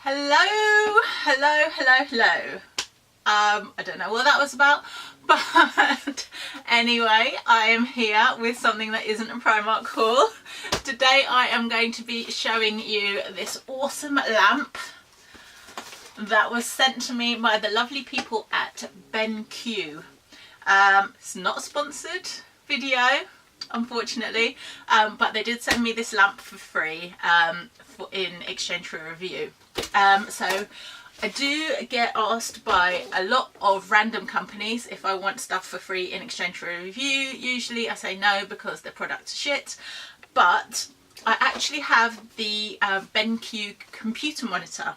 Hello. I don't know what that was about, but anyway, I am here with something that isn't a Primark haul. Today I am going to be showing you this awesome lamp that was sent to me by the lovely people at BenQ. It's not a sponsored video, unfortunately, but they did send me this lamp for free in exchange for a review. So I do get asked by a lot of random companies if I want stuff for free in exchange for a review. Usually I say no because their products are shit, but I actually have the BenQ computer monitor,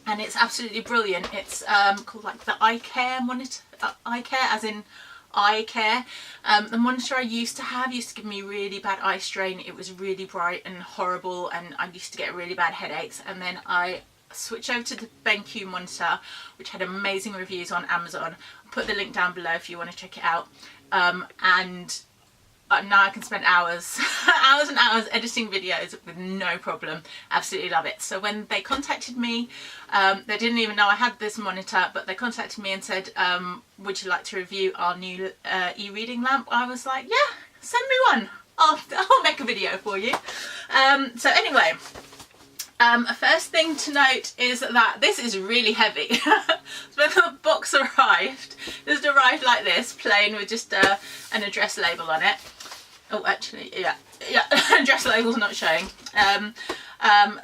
and it's absolutely brilliant. It's called like the eye care monitor, eye care as in eye care. The monitor I used to give me really bad eye strain. It was really bright and horrible, and I used to get really bad headaches, and then I switched over to the BenQ monitor, which had amazing reviews on Amazon. I'll put the link down below if you want to check it out. And now I can spend hours hours and hours editing videos with no problem. Absolutely love it. So when they contacted me, they didn't even know I had this monitor, but they contacted me and said, would you like to review our new e-reading lamp? I was like, yeah, send me one. I'll make a video for you. So anyway, first thing to note is that this is really heavy. So when the box arrived, it arrived like this, plain with just an address label on it. Oh, actually, yeah, address label's not showing.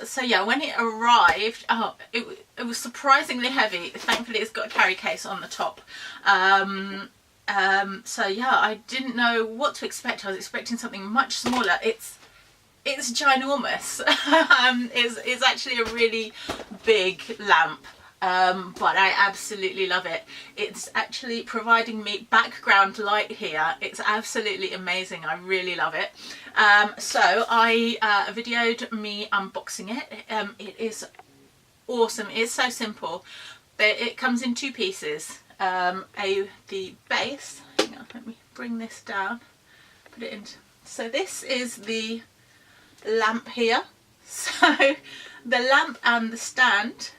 So yeah, when it arrived, it was surprisingly heavy. Thankfully, it's got a carry case on the top. So yeah, I didn't know what to expect. I was expecting something much smaller. It's ginormous. It's actually a really big lamp, but I absolutely love it. It's actually providing me background light here. It's absolutely amazing. I really love it. So I videoed me unboxing it. It is awesome. It's so simple. It comes in two pieces. The base, hang on, let me bring this down, put it in. So this is the lamp here. So the lamp and the stand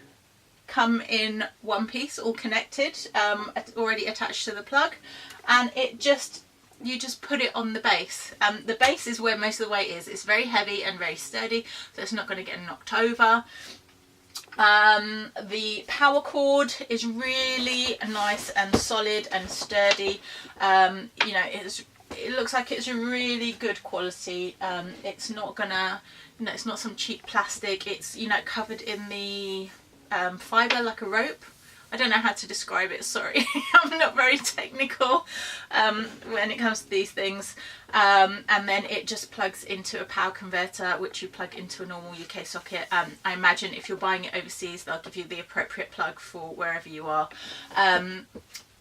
come in one piece, all connected, already attached to the plug, and you just put it on the base. The base is where most of the weight is. It's very heavy and very sturdy, so it's not going to get knocked over. The power cord is really nice and solid and sturdy. You know, it looks like it's a really good quality. It's not gonna, you know, it's not some cheap plastic. It's, you know, covered in the fibre like a rope. I don't know how to describe it, sorry. I'm not very technical when it comes to these things. And then it just plugs into a power converter, which you plug into a normal UK socket. I imagine if you're buying it overseas, they'll give you the appropriate plug for wherever you are.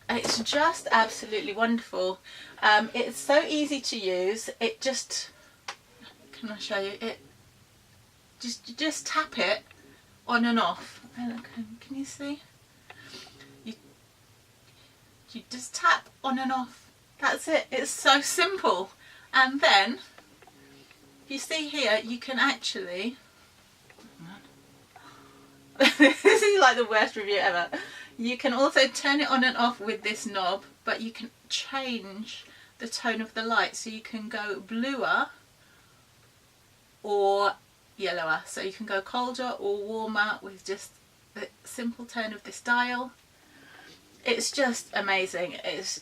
It's just absolutely wonderful. It's so easy to use. It just, can I show you? It just tap it on and off. Can you see? You just tap on and off. That's it. It's so simple. And then, you see here, you can actually, this is like the worst review ever. You can also turn it on and off with this knob, but you can change the tone of the light. So you can go bluer or yellower. So you can go colder or warmer with just the simple tone of this dial. It's just amazing. It's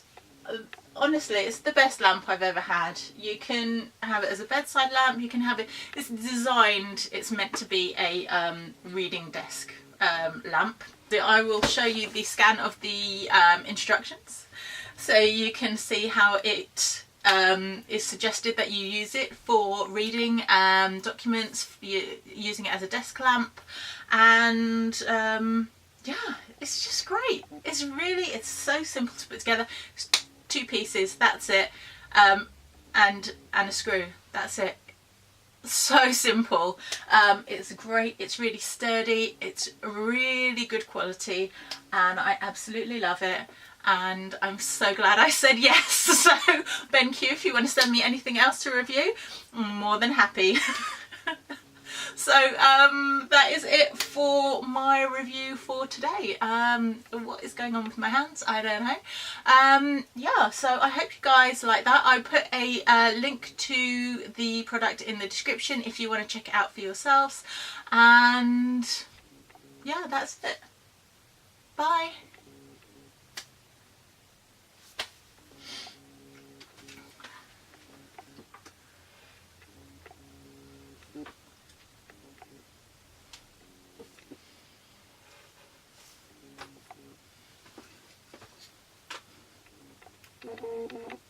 honestly, it's the best lamp I've ever had. You can have it as a bedside lamp. You can have it, it's designed, it's meant to be a reading desk lamp. I will show you the scan of the instructions, so you can see how it is suggested that you use it for reading documents, using it as a desk lamp, and yeah, it's just great. It's so simple to put together. It's two pieces, that's it, and a screw, that's it. So simple. It's great. It's really sturdy. It's really good quality, and I absolutely love it. And I'm so glad I said yes. So BenQ, if you want to send me anything else to review, I'm more than happy. So that is it for my review for today. What is going on with my hands? I don't know. Yeah, so I hope you guys like that. I put a link to the product in the description if you want to check it out for yourselves. And yeah, that's it. Bye. Mm-hmm.